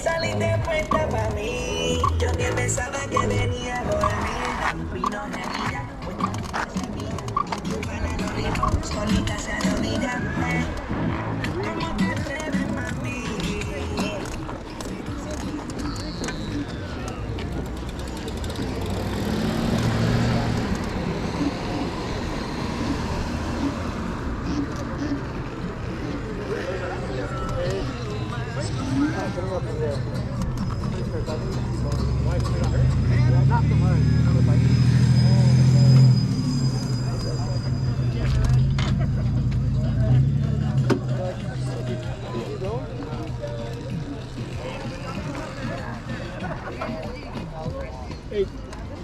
salí de puesta pa' mí. Yo que pensaba que venía a dormir. Vino negrita, puesta semilla. Chupala los ritmos, solita se arrodilla. ¿Cómo te atreves, mami? Hey,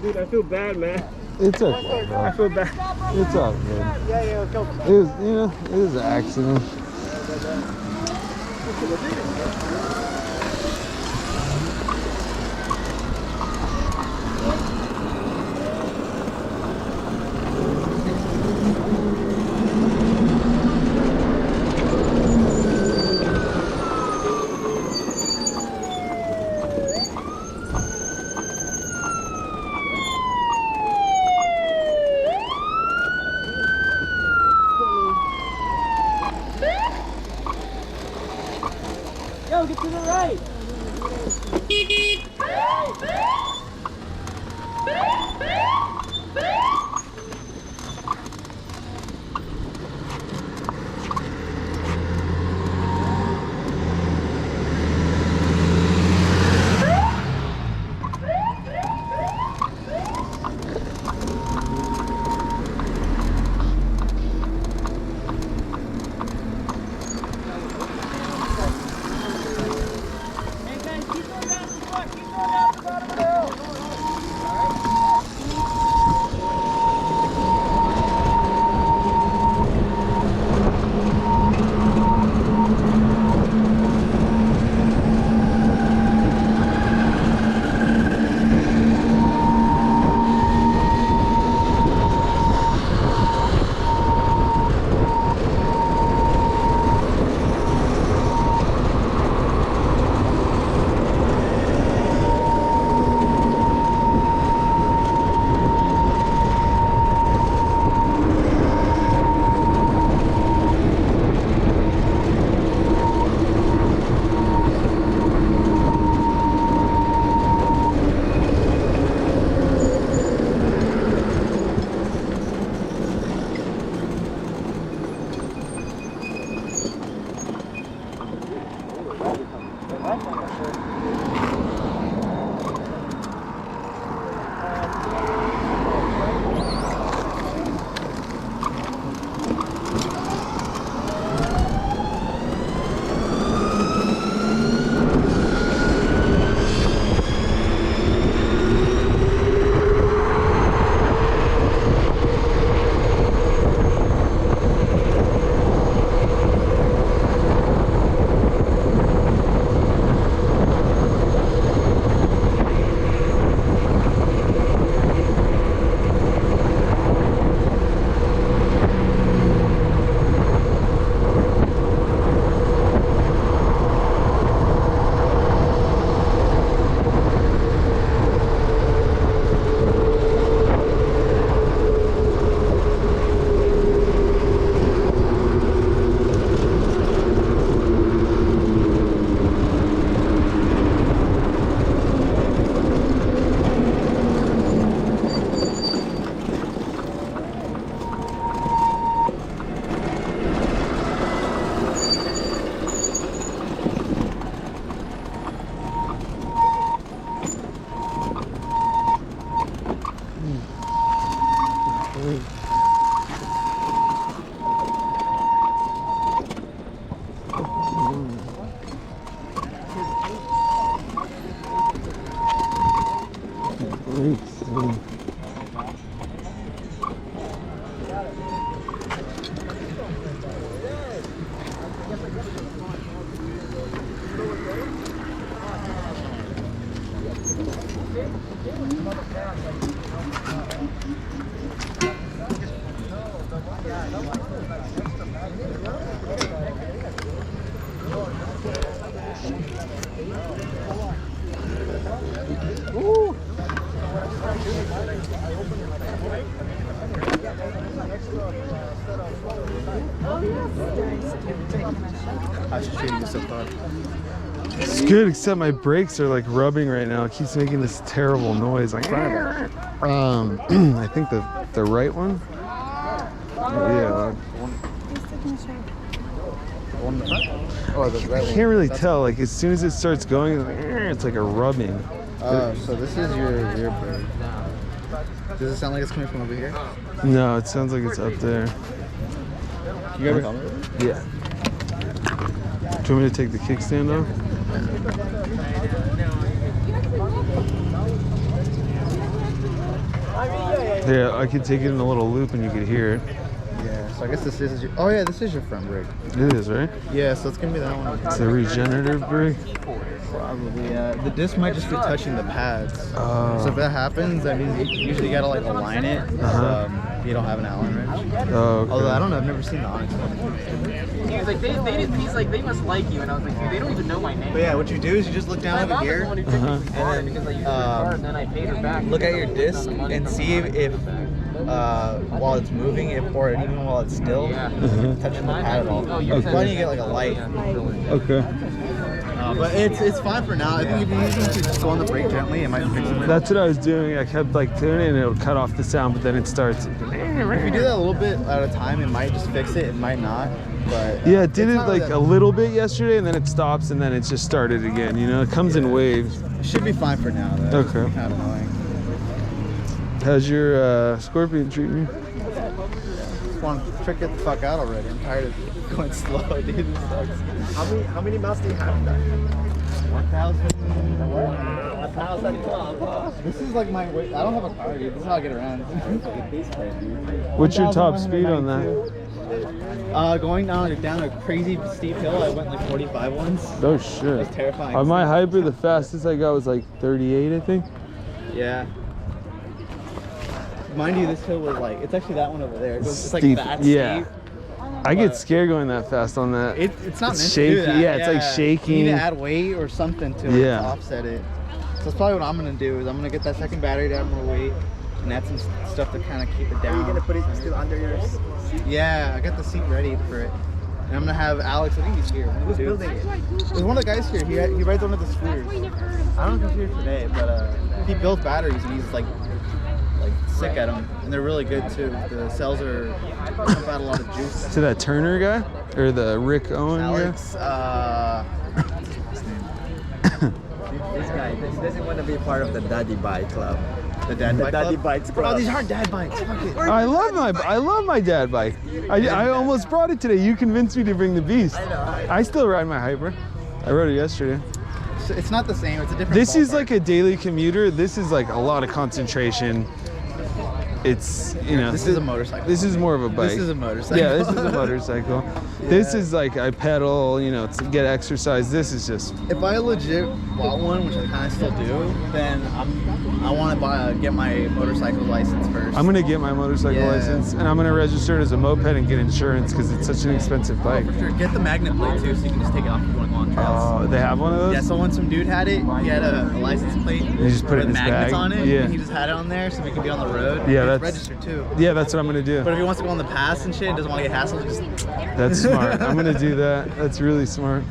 dude, I feel bad, man. It's okay, bro. I feel bad. It's all good. Yeah, go. It was, you know, it was an accident. Yo, get to the right. How's it treating you so far? It's good, except my brakes are like rubbing right now. It keeps making this terrible noise. Like, I think the right one. Yeah. One in the front? Oh, the right I one. can't really tell. Like as soon as it starts going, it's like a rubbing. So this is your rear brake. Does it sound like it's coming from over here? No, it sounds like it's up there. You got your helmet? Yeah. Do you want me to take the kickstand off? Yeah, I could take it in a little loop and you could hear it. Yeah, so I guess this is your... Oh yeah, this is your front brake. It is, right? Yeah, so it's going to be that one. It's a regenerative brake. Probably, yeah. The disc might just be touching the pads. So if that happens, that means you usually got to like align it. If you don't have an Allen wrench. Oh, okay. Although I don't know, I've never seen the Onyx one. He was like, he's like, they must like you, and I was like, dude, they don't even know my name. But yeah, what you do is you just look down over here, and then I paid her back. look at your disc, and see if while it's moving, or even while it's still, touching the pad at all. It's funny you get like a light. Okay. But it's fine for now. I think if you use it to just go on the brake gently, it might fix it. That's what I was doing. I kept like doing it and it would cut off the sound, but then it starts. If you do that a little bit at a time, it might just fix it. It might not. But Yeah, it did it not like really a little bit yesterday and then it stops and then it just started again. You know, it comes in waves. It should be fine for now, though. Okay. It's kind of annoying. How's your Scorpion treating you? Just want to trick it the fuck out already. I'm tired of going slow, dude. This sucks. How many miles do you have done? 1,000. 1,000 club. This is like my way. I don't have a car, dude. This is how I get around. What's your top speed on that? Going down a crazy steep hill, I went like 45 once. Oh It shit. was terrifying. On my Hyper, the fastest I got was like 38, I think. Yeah. Mind you, this hill was like, it's actually that one over there. It goes just like Steep, that yeah. steep. I get scared going that fast on that. It's not It's meant shaky. to do that. Yeah, it's like shaking. You need to add weight or something to it Yeah. to offset it. So that's probably what I'm gonna do. Is I'm gonna get that second battery to add more weight and add some stuff to kind of keep it down. Are you gonna put it still under your seat? Yeah, I got the seat ready for it. And I'm gonna have Alex. I think he's here. Who's building it? There's one of the guys here. He rides one of the scooters. I don't know if he's here today, but he builds batteries and he's like sick at them, and they're really good too. The cells pump out a lot of juice. To that Turner guy or the Rick Owen Alex, This guy doesn't want to be part of the Daddy Bike Club. the dad bike Daddy club. Bikes Bro, Club. these aren't dad bikes. Fuck it. guy? I love my dad bike. I almost brought it today. You convinced me to bring the Beast. I still ride my Hyper. I rode it yesterday. It's not the same. It's a different. This is ballpark. like a daily commuter. This is like a lot of concentration. It's, you know, This is a motorcycle. This is more of a bike. This is a motorcycle. Yeah, this is a motorcycle. This is like I pedal, you know, to get exercise. This is just If I legit bought one, which I kind of still do, then I want to get my motorcycle license first. I'm gonna get my motorcycle Yeah. license and I'm gonna register it as a moped and get insurance because it's such an expensive bike. For sure. Get the magnet plate too, so you can just take it off if you want to go on trails. Oh, they have one of those? Yeah, so when some dude had it, he had a license plate You just put it with in his magnets bag? on it, Yeah. and he just had it on there so we could be on the road. Yeah, It's that's- registered too. Yeah, that's what I'm gonna do. But if he wants to go on the pass and shit and doesn't want to get hassled, just That's smart. I'm gonna do that. That's really smart.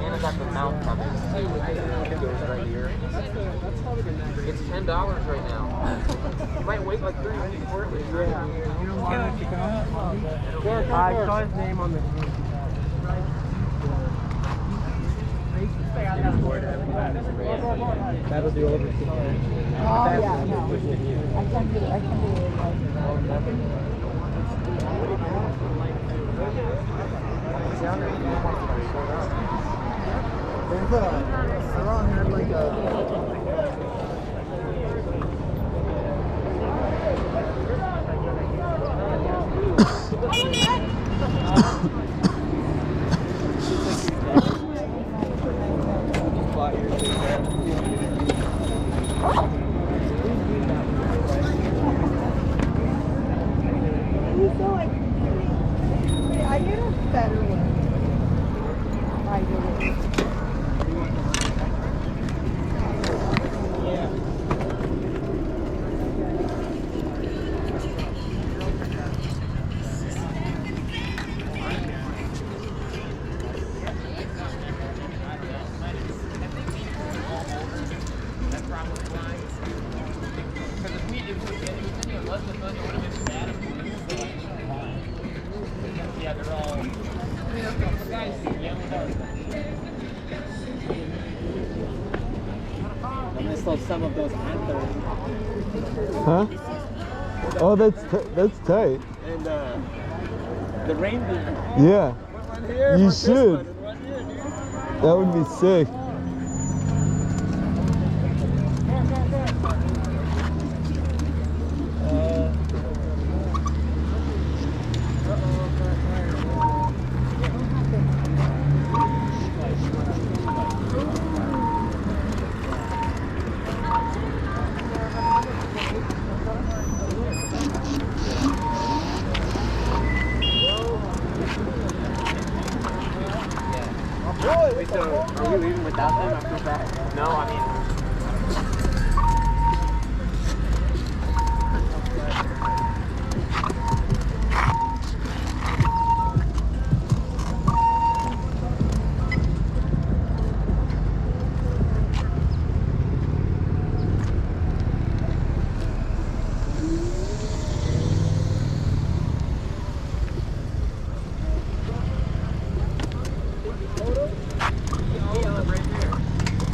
And I got the mount puppets too with the windows right here. It's $10 right now. You might wait like 3 weeks for it, but it's great. I saw his name on the That'll do over 6 minutes. Saran had like a. I get a better one. I do it. some of those antlers. Huh? Oh, that's tight. And the reindeer. Yeah, One here you for Christmas should. and one here, dude. That would be sick. Wait, so are we leaving without them? I feel bad. No, I mean.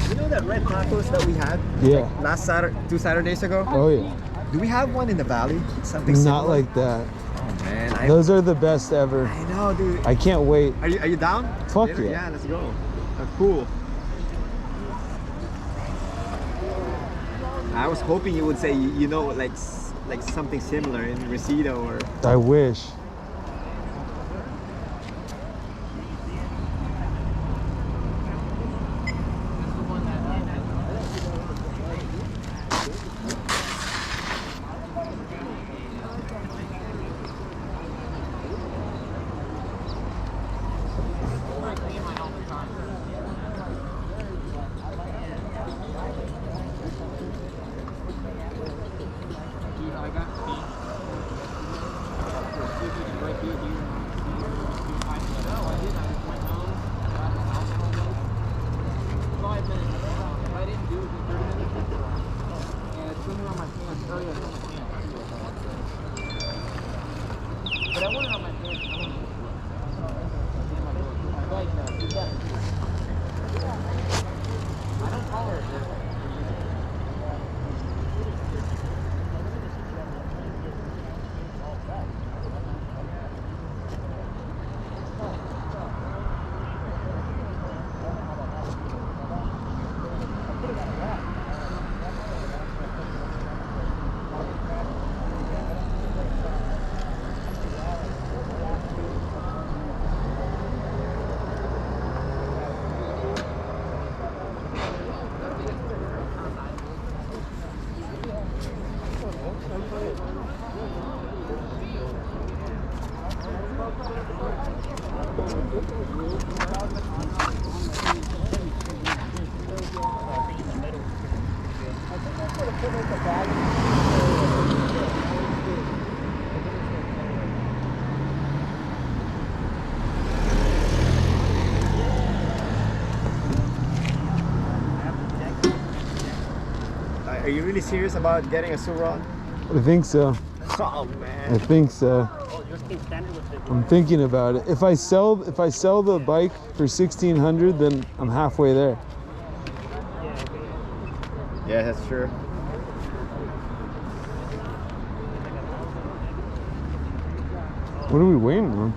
You know that red tacos that we had? Yeah. Like last Saturday, 2 Saturdays ago? Oh yeah. Do we have one in the valley? Something Not similar? like that. Oh man, Those are the best ever. I know, dude. I can't wait. Are you down? Fuck Later? yeah. Yeah, let's go. Cool. I was hoping you would say, you know, like something similar in Reseda or. I wish. Are you really serious about getting a Suron? I think so. Oh I man. think so. I'm thinking about it. If I sell the bike for 1,600, then I'm halfway there. Yeah, that's true. What are we waiting on?